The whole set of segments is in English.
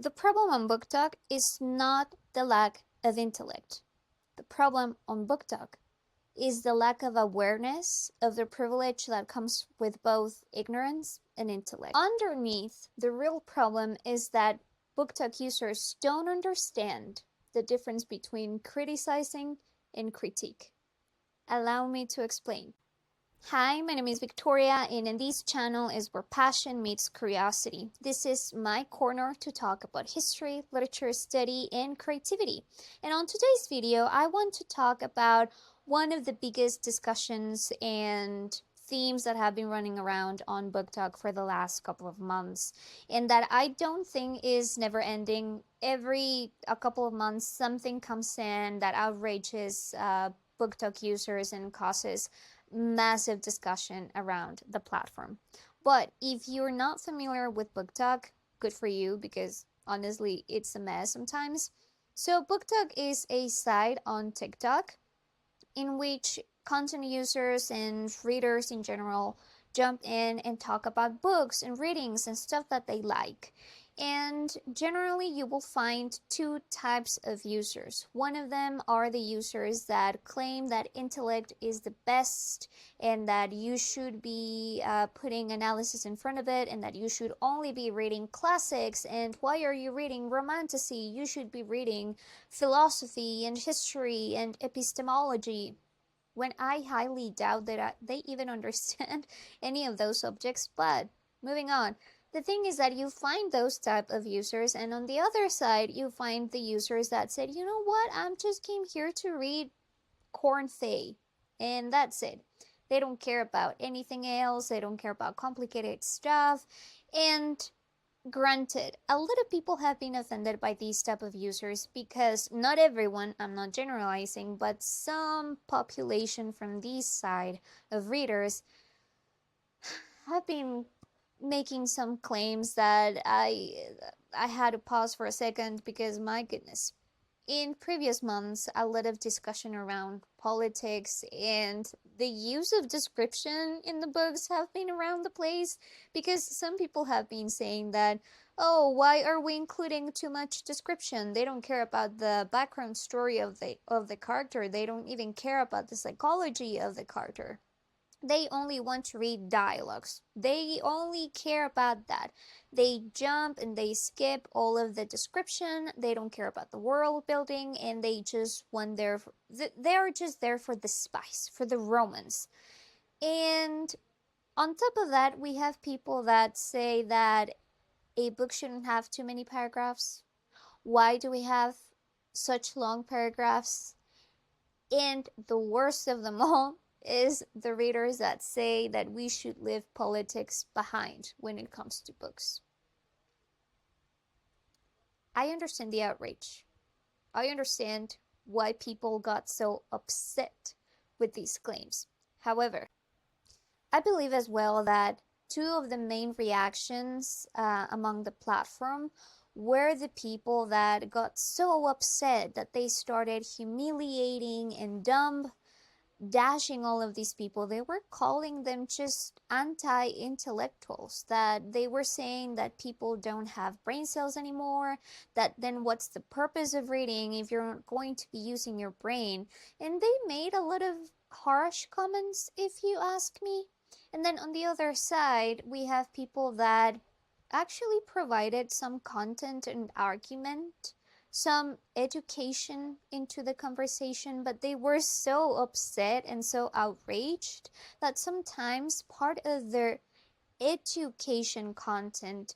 The problem on BookTok is not the lack of intellect. The problem on BookTok is the lack of awareness of the privilege that comes with both ignorance and intellect. Underneath, the real problem is that BookTok users don't understand the difference between criticizing and critique. Allow me to explain. Hi, my name is Victoria, and in this channel is where passion meets curiosity. This is my corner to talk about history, literature study, and creativity. And on today's video, I want to talk about one of the biggest discussions and themes that have been running around on BookTok for the last couple of months, and that I don't think is never ending. Every a couple of months, something comes in that outrages BookTok users and causes massive discussion around the platform. But if you're not familiar with BookTok, good for you, because honestly, it's a mess sometimes. So BookTok is a site on TikTok in which content users and readers in general jump in and talk about books and readings and stuff that they like. And generally, you will find two types of users. One of them are the users that claim that intellect is the best and that you should be putting analysis in front of it and that you should only be reading classics. And why are you reading romantasy? You should be reading philosophy and history and epistemology. When I highly doubt that they even understand any of those subjects. But moving on. The thing is that you find those type of users, and on the other side, you find the users that said, you know what, I'm just came here to read Corn Fay, and that's it. They don't care about anything else. They don't care about complicated stuff. And granted, a lot of people have been offended by these type of users because not everyone, I'm not generalizing, but some population from this side of readers have been making some claims that I had to pause for a second because my goodness. In previous months, a lot of discussion around politics and the use of description in the books have been around the place because some people have been saying that, oh, why are we including too much description? They don't care about the background story of the character. They don't even care about the psychology of the character. They only want to read dialogues. They only care about that. They jump and they skip all of the description. They don't care about the world building, and they just want they're just there for the spice, for the romance. And on top of that, we have people that say that a book shouldn't have too many paragraphs. Why do we have such long paragraphs? And the worst of them all is the readers that say that we should leave politics behind when it comes to books. I understand the outrage. I understand why people got so upset with these claims. However, I believe as well that two of the main reactions among the platform were the people that got so upset that they started humiliating and dashing all of these people. They were calling them just anti-intellectuals, that they were saying that people don't have brain cells anymore, that then what's the purpose of reading if you're not going to be using your brain. And they made a lot of harsh comments, if you ask me. And then on the other side, we have people that actually provided some content and argument, some education into the conversation, but they were so upset and so outraged that sometimes part of their education content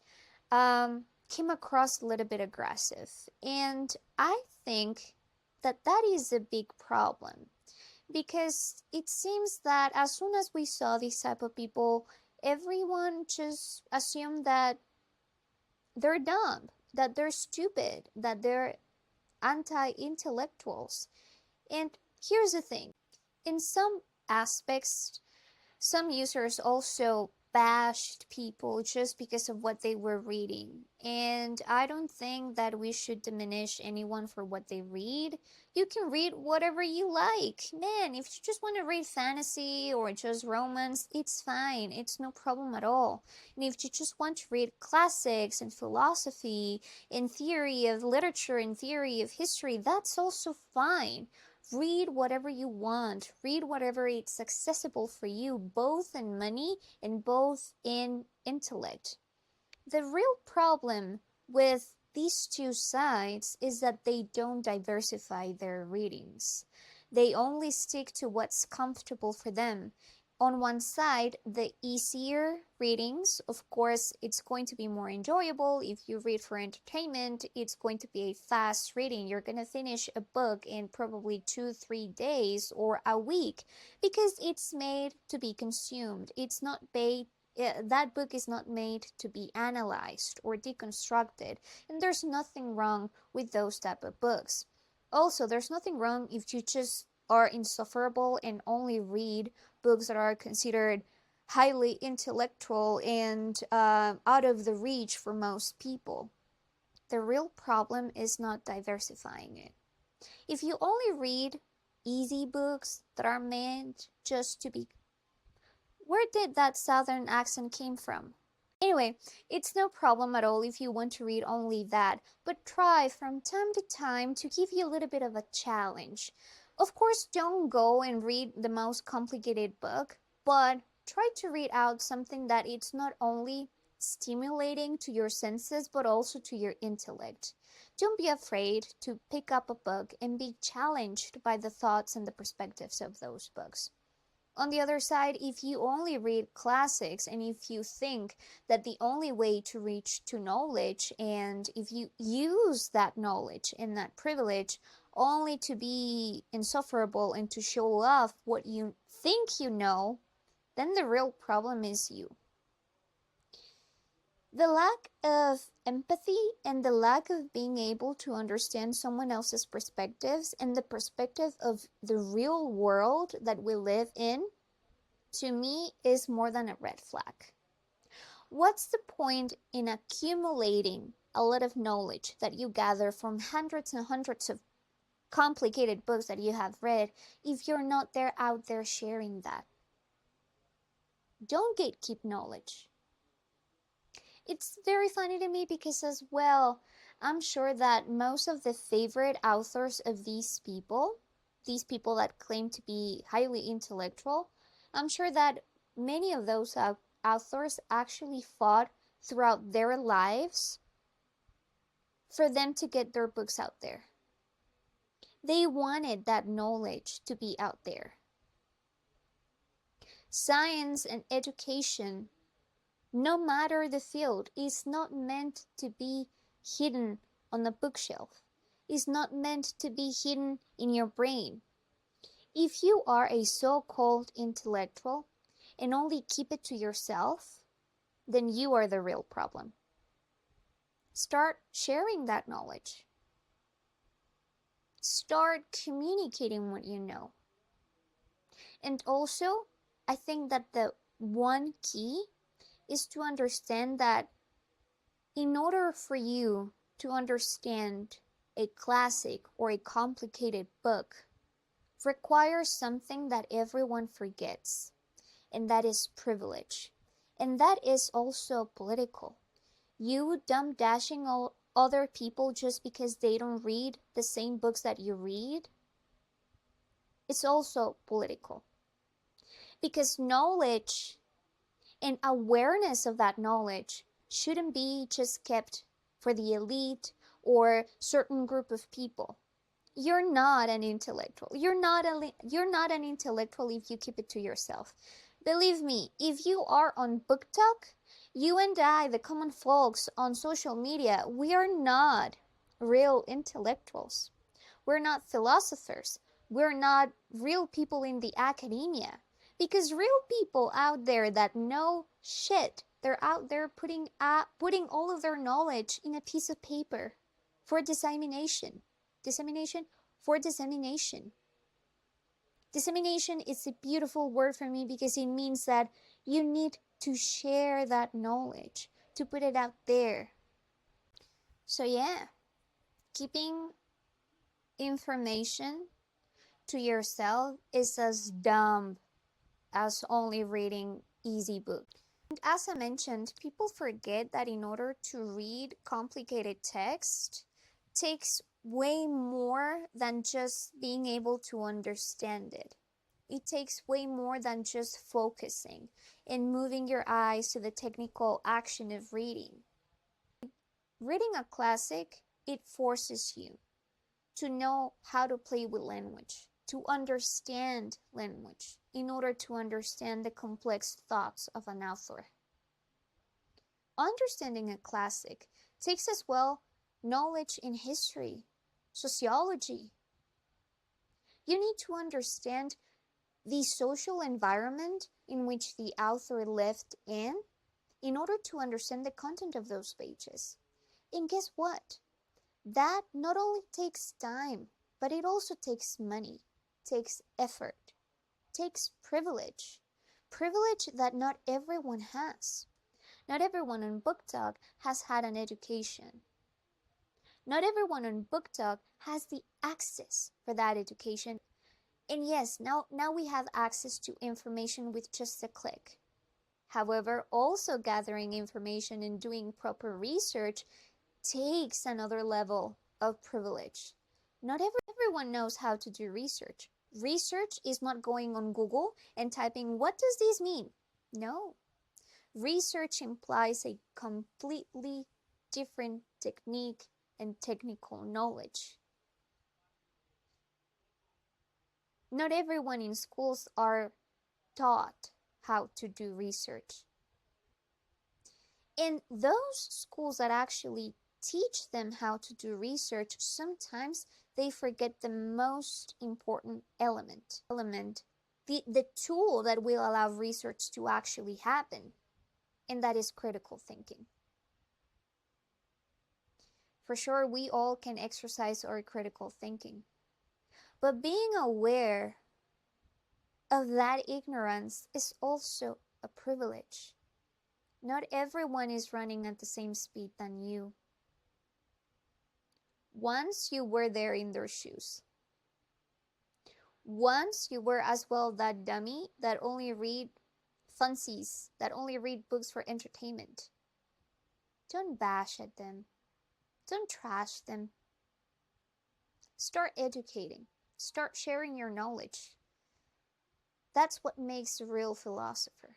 came across a little bit aggressive. And I think that that is a big problem because it seems that as soon as we saw these type of people, everyone just assumed that they're dumb, that they're stupid, that they're anti-intellectuals. And here's the thing. In some aspects, some users also bashed people just because of what they were reading. And I don't think that we should diminish anyone for what they read. You can read whatever you like. Man, if you just want to read fantasy or just romance, it's fine. It's no problem at all. And if you just want to read classics and philosophy and theory of literature and theory of history, that's also fine. Read whatever you want. Read whatever it's accessible for you, both in money and both in intellect. The real problem with these two sides is that they don't diversify their readings. They only stick to what's comfortable for them. On one side, the easier readings, of course, it's going to be more enjoyable. If you read for entertainment, it's going to be a fast reading. You're going to finish a book in probably 2-3 days or a week because it's made to be consumed. It's not that book is not made to be analyzed or deconstructed, and there's nothing wrong with those type of books. Also, there's nothing wrong if you just are insufferable and only read books that are considered highly intellectual and out of the reach for most people. The real problem is not diversifying it. If you only read easy books that are meant just to be... Where did that southern accent came from? Anyway, it's no problem at all if you want to read only that, but try from time to time to give you a little bit of a challenge. Of course, don't go and read the most complicated book, but try to read out something that it's not only stimulating to your senses, but also to your intellect. Don't be afraid to pick up a book and be challenged by the thoughts and the perspectives of those books. On the other side, if you only read classics and if you think that the only way to reach to knowledge, and if you use that knowledge and that privilege only to be insufferable and to show off what you think you know, then the real problem is you. The lack of empathy and the lack of being able to understand someone else's perspectives and the perspective of the real world that we live in, to me, is more than a red flag. What's the point in accumulating a lot of knowledge that you gather from hundreds and hundreds of complicated books that you have read if you're not out there sharing that? Don't gatekeep knowledge. It's very funny to me because as well, I'm sure that most of the favorite authors of these people that claim to be highly intellectual, I'm sure that many of those authors actually fought throughout their lives for them to get their books out there. They wanted that knowledge to be out there. Science and education, no matter the field, is not meant to be hidden on a bookshelf. It's not meant to be hidden in your brain. If you are a so-called intellectual and only keep it to yourself, then you are the real problem. Start sharing that knowledge. Start communicating what you know. And also, I think that the one key is to understand that in order for you to understand a classic or a complicated book requires something that everyone forgets, and that is privilege. And that is also political. You dumb dashing all other people just because they don't read the same books that you read, it's also political. Because knowledge and awareness of that knowledge shouldn't be just kept for the elite or certain group of people. You're not an intellectual. You're not an intellectual if you keep it to yourself. Believe me, if you are on BookTok, you and I, the common folks on social media, we are not real intellectuals. We're not philosophers. We're not real people in the academia. Because real people out there that know shit, they're out there putting all of their knowledge in a piece of paper for dissemination. For dissemination. Dissemination is a beautiful word for me because it means that you need to share that knowledge, to put it out there. So yeah, keeping information to yourself is as dumb as only reading easy books. And as I mentioned, people forget that in order to read complicated text takes way more than just being able to understand it. It takes way more than just focusing and moving your eyes to the technical action of reading. Reading a classic, it forces you to know how to play with language, to understand language in order to understand the complex thoughts of an author. Understanding a classic takes as well knowledge in history, sociology. You need to understand the social environment in which the author lived in order to understand the content of those pages. And guess what? That not only takes time, but it also takes money, takes effort, takes privilege. Privilege that not everyone has. Not everyone on BookTok has had an education. Not everyone on BookTok has the access for that education. And yes, now we have access to information with just a click. However, also gathering information and doing proper research takes another level of privilege. Not everyone knows how to do research. Research is not going on Google and typing, "What does this mean?" No. Research implies a completely different technique and technical knowledge. Not everyone in schools are taught how to do research. And those schools that actually teach them how to do research, sometimes they forget the most important element, the tool that will allow research to actually happen, and that is critical thinking. For sure, we all can exercise our critical thinking, but being aware of that ignorance is also a privilege. Not everyone is running at the same speed than you. Once you were there in their shoes. Once you were as well that dummy that only read funsies, that only read books for entertainment. Don't bash at them. Don't trash them. Start educating. Start sharing your knowledge. That's what makes a real philosopher.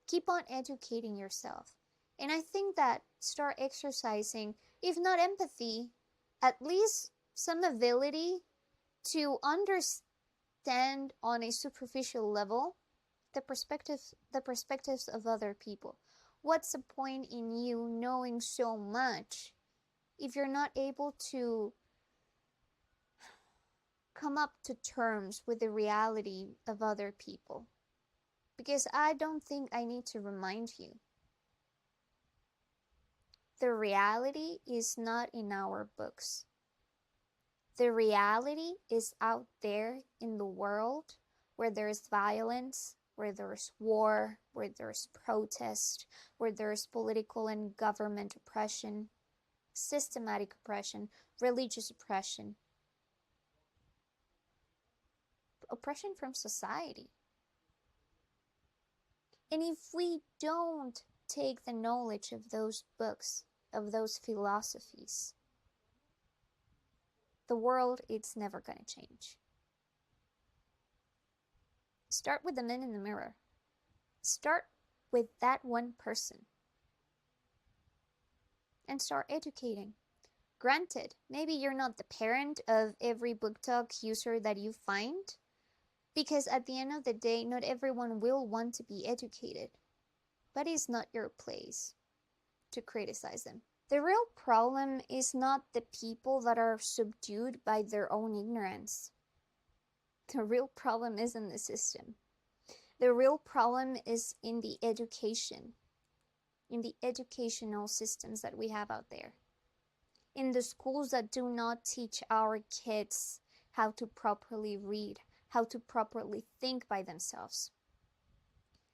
Keep on educating yourself. And I think that start exercising, if not empathy, at least some ability to understand on a superficial level the perspectives of other people. What's the point in you knowing so much if you're not able to come up to terms with the reality of other people? Because I don't think I need to remind you. The reality is not in our books. The reality is out there in the world where there's violence, where there's war, where there's protest, where there's political and government oppression, systematic oppression, religious oppression, oppression from society. And if we don't take the knowledge of those books, of those philosophies, the world, it's never going to change. Start with the man in the mirror. Start with that one person. And start educating. Granted, maybe you're not the parent of every BookTok user that you find, because at the end of the day, not everyone will want to be educated. But it's not your place to criticize them. The real problem is not the people that are subdued by their own ignorance. The real problem is in the system. The real problem is in the education, in the educational systems that we have out there. In the schools that do not teach our kids how to properly read, how to properly think by themselves.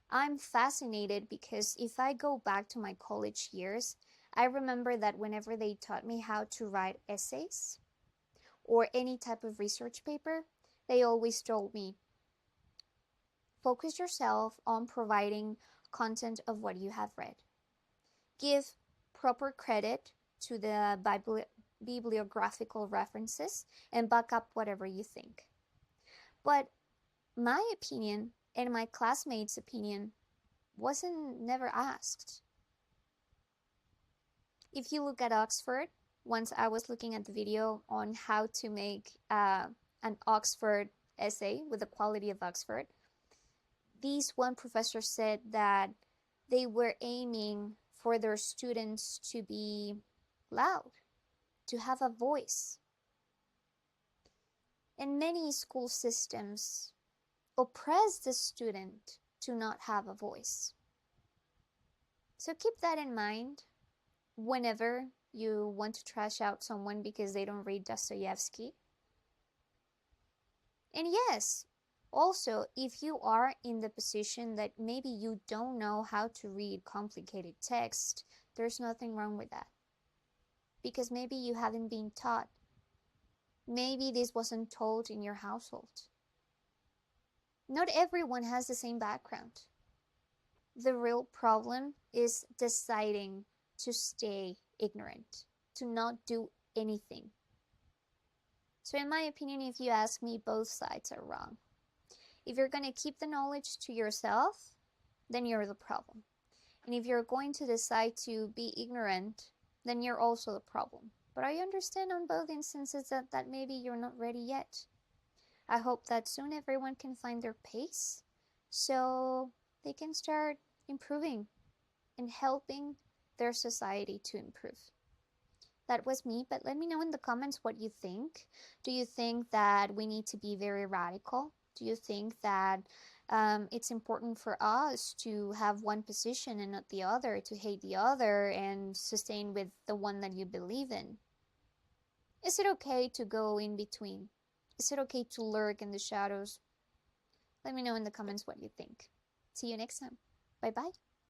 I'm fascinated because if I go back to my college years, I remember that whenever they taught me how to write essays or any type of research paper, they always told me, focus yourself on providing content of what you have read. Give proper credit to the bibliographical references and back up whatever you think. But my opinion and my classmates' opinion wasn't never asked. If you look at Oxford, once I was looking at the video on how to make an Oxford essay with the quality of Oxford, this one professor said that they were aiming for their students to be loud, to have a voice. And many school systems oppress the student to not have a voice. So keep that in mind whenever you want to trash out someone because they don't read Dostoevsky. And yes, also, if you are in the position that maybe you don't know how to read complicated text, there's nothing wrong with that. Because maybe you haven't been taught. Maybe this wasn't told in your household. Not everyone has the same background. The real problem is deciding to stay ignorant, to not do anything. So in my opinion, if you ask me, both sides are wrong. If you're going to keep the knowledge to yourself, then you're the problem. And if you're going to decide to be ignorant, then you're also the problem. But I understand on both instances that maybe you're not ready yet. I hope that soon everyone can find their pace so they can start improving and helping their society to improve. That was me, but let me know in the comments what you think. Do you think that we need to be very radical? Do you think that it's important for us to have one position and not the other, to hate the other and sustain with the one that you believe in? Is it okay to go in between? Is it okay to lurk in the shadows? Let me know in the comments what you think. See you next time. Bye bye.